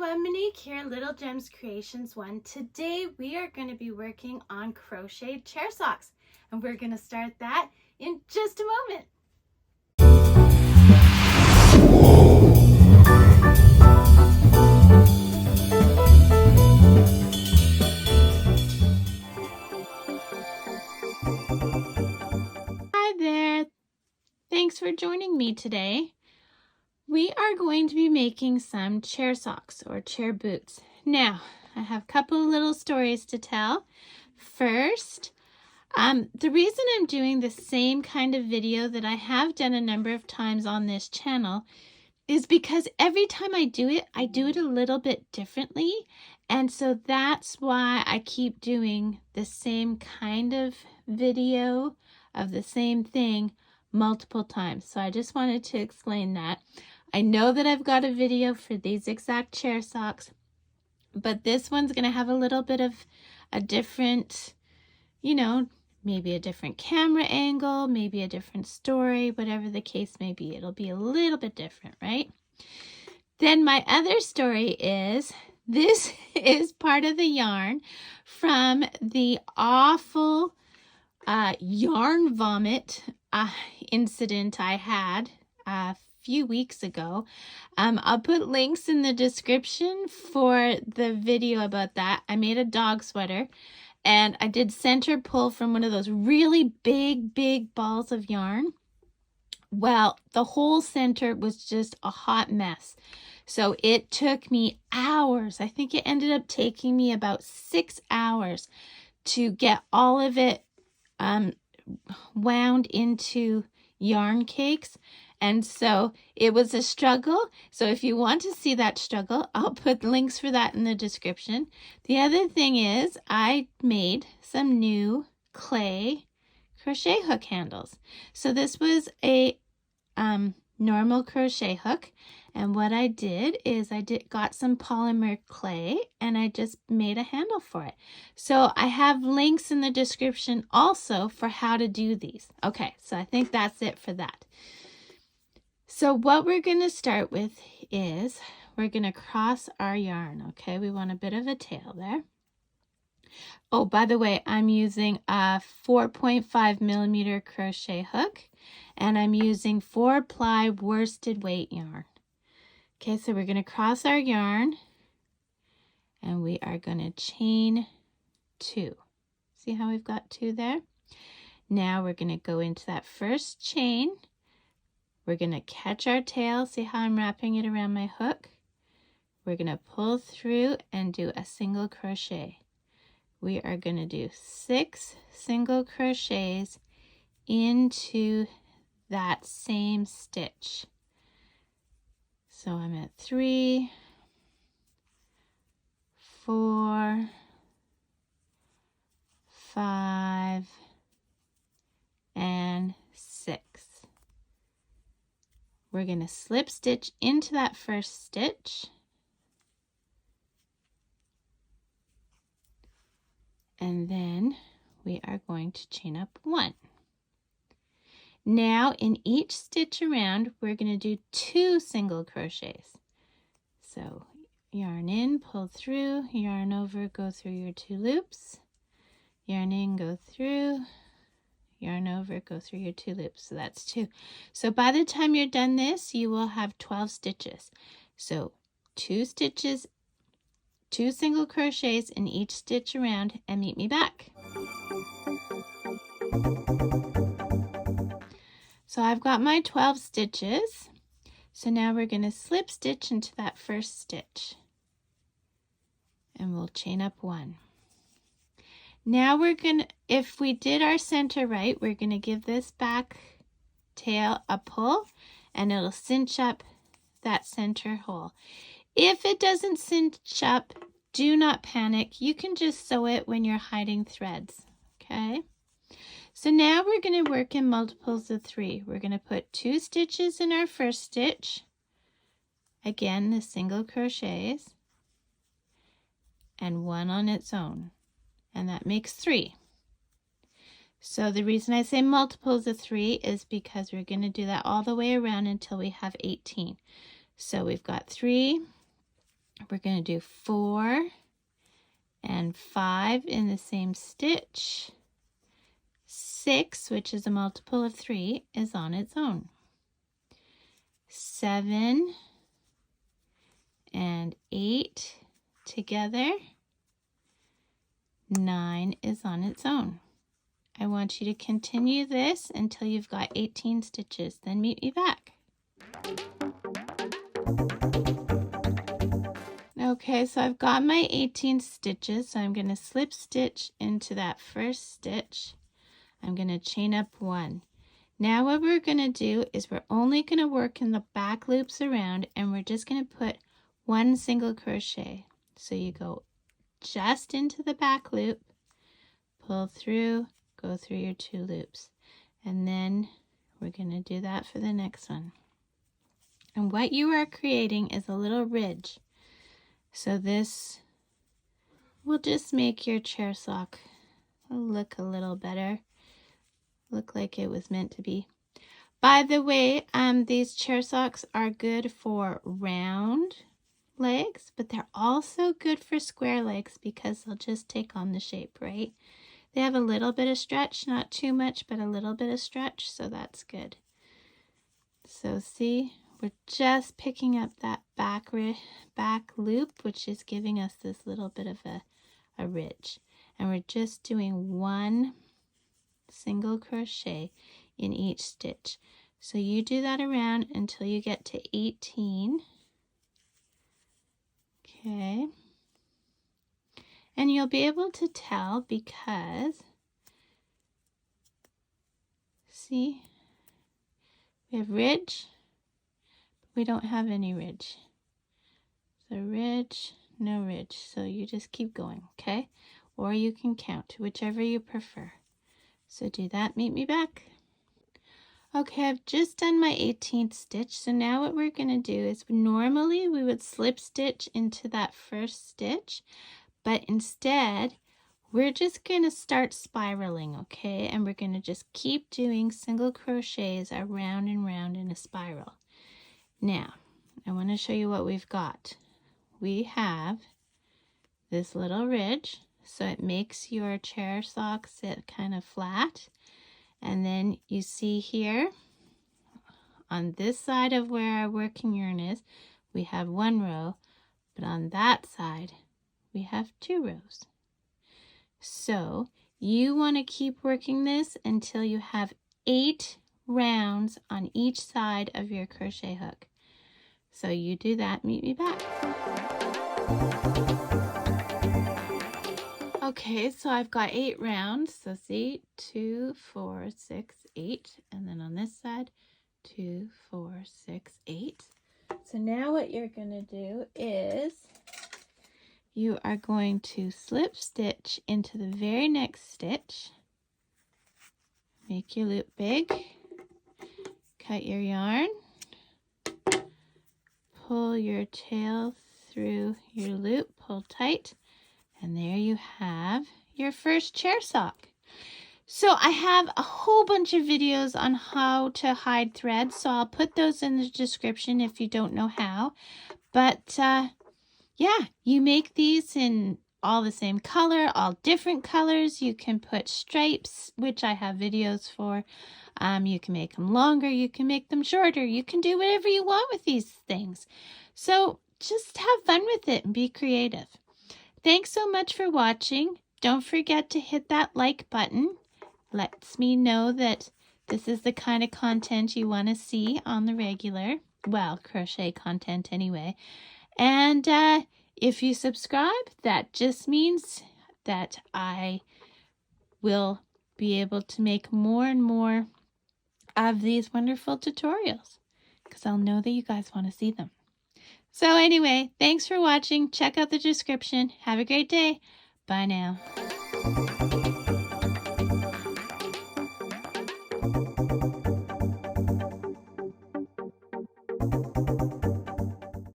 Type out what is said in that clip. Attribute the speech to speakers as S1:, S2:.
S1: everyone, Monique here, Little Gems Creations 1. Today we are going to be working on crocheted chair socks, and we're going to start that in just a moment. Hi there, thanks for joining me today. We are going to be making some chair socks or chair boots. Now, I have a couple of little stories to tell. First, the reason I'm doing the same kind of video that I have done a number of times on this channel is because every time I do it a little bit differently. And so that's why I keep doing the same kind of video of the same thing multiple times. So I just wanted to explain that. I know that I've got a video for these exact chair socks, but this one's going to have a little bit of a different, maybe a different camera angle, maybe a different story, whatever the case may be. It'll be a little bit different, right? Then my other story is, this is part of the yarn from the awful yarn vomit incident I had a few weeks ago. I'll put links in the description for the video about that. I made a dog sweater and I did center pull from one of those really big balls of yarn. Well, the whole center was just a hot mess. So it took me hours. I think it ended up taking me about 6 hours to get all of it wound into yarn cakes. And so it was a struggle. So if you want to see that struggle, I'll put links for that in the description. The other thing is I made some new clay crochet hook handles. So this was a normal crochet hook. And what I did is got some polymer clay and I just made a handle for it. So I have links in the description also for how to do these. Okay, so I think that's it for that. So what we're going to start with is we're going to cross our yarn, okay? We want a bit of a tail there. Oh, by the way, I'm using a 4.5 millimeter crochet hook and I'm using 4-ply worsted weight yarn. Okay, so we're going to cross our yarn and we are going to chain 2. See how we've got 2 there? Now we're going to go into that first chain. We're going to catch our tail. See how I'm wrapping it around my hook? We're going to pull through and do a single crochet. We are going to do 6 single crochets into that same stitch. So I'm at 3, 4, 5, and 6. We're going to slip stitch into that first stitch. And then we are going to chain up 1. Now in each stitch around, we're going to do 2 single crochets. So yarn in, pull through, yarn over, go through your 2 loops, yarn in, go through, yarn over, go through your 2 loops. So that's 2. So by the time you're done this, you will have 12 stitches. So 2 stitches, 2 single crochets in each stitch around, and meet me back. So I've got my 12 stitches. So now we're going to slip stitch into that first stitch and we'll chain up 1. Now we're going to, if we did our center right, we're going to give this back tail a pull and it'll cinch up that center hole. If it doesn't cinch up, do not panic. You can just sew it when you're hiding threads, okay? So now we're going to work in multiples of 3. We're going to put 2 stitches in our first stitch. Again, the single crochets. And 1 on its own. And that makes 3. So the reason I say multiples of 3 is because we're going to do that all the way around until we have 18. So we've got 3, we're going to do 4 and 5 in the same stitch. 6, which is a multiple of 3, is on its own. 7 and 8 together. 9 is on its own. I want you to continue this until you've got 18 stitches. Then meet me back. Okay, so I've got my 18 stitches. So I'm going to slip stitch into that first stitch. I'm going to chain up 1. Now what we're going to do is we're only going to work in the back loops around, and we're just going to put 1 single crochet. So you go just into the back loop, pull through, go through your 2 loops, and then we're going to do that for the next one. And what you are creating is a little ridge. So this will just make your chair sock look a little better, look like it was meant to be. By the way, these chair socks are good for round legs, but they're also good for square legs because they'll just take on the shape, right? They have a little bit of stretch, not too much, but a little bit of stretch, so that's good. So see, we're just picking up that back loop, which is giving us this little bit of a ridge. And we're just doing 1 single crochet in each stitch. So you do that around until you get to 18. Okay. And you'll be able to tell because, see, we have ridge, but we don't have any ridge. So ridge, no ridge. So you just keep going, okay? Or you can count, whichever you prefer. So do that, meet me back. Okay, I've just done my 18th stitch. So now what we're going to do is normally we would slip stitch into that first stitch, but instead we're just going to start spiraling, okay? And we're going to just keep doing single crochets around and round in a spiral. Now, I want to show you what we've got. We have this little ridge, so it makes your chair sock sit kind of flat. And then you see here on this side of where our working yarn is, we have 1 row, but on that side we have 2 rows. So you want to keep working this until you have 8 rounds on each side of your crochet hook. So you do that, meet me back. Okay, so I've got 8 rounds. So see, 2, 4, 6, 8, and then on this side, 2, 4, 6, 8. So now what you're going to do is you are going to slip stitch into the very next stitch, make your loop big, cut your yarn, pull your tail through your loop, pull tight, and there you have your first chair sock. So I have a whole bunch of videos on how to hide thread, so I'll put those in the description if you don't know how. But yeah, you make these in all the same color, all different colors. You can put stripes, which I have videos for. You can make them longer, you can make them shorter, you can do whatever you want with these things. So just have fun with it and be creative. Thanks so much for watching. Don't forget to hit that like button. Lets me know that this is the kind of content you want to see on the regular. Well, crochet content anyway. And if you subscribe, that just means that I will be able to make more and more of these wonderful tutorials because I'll know that you guys want to see them. So anyway, thanks for watching. Check out the description. Have a great day. Bye now.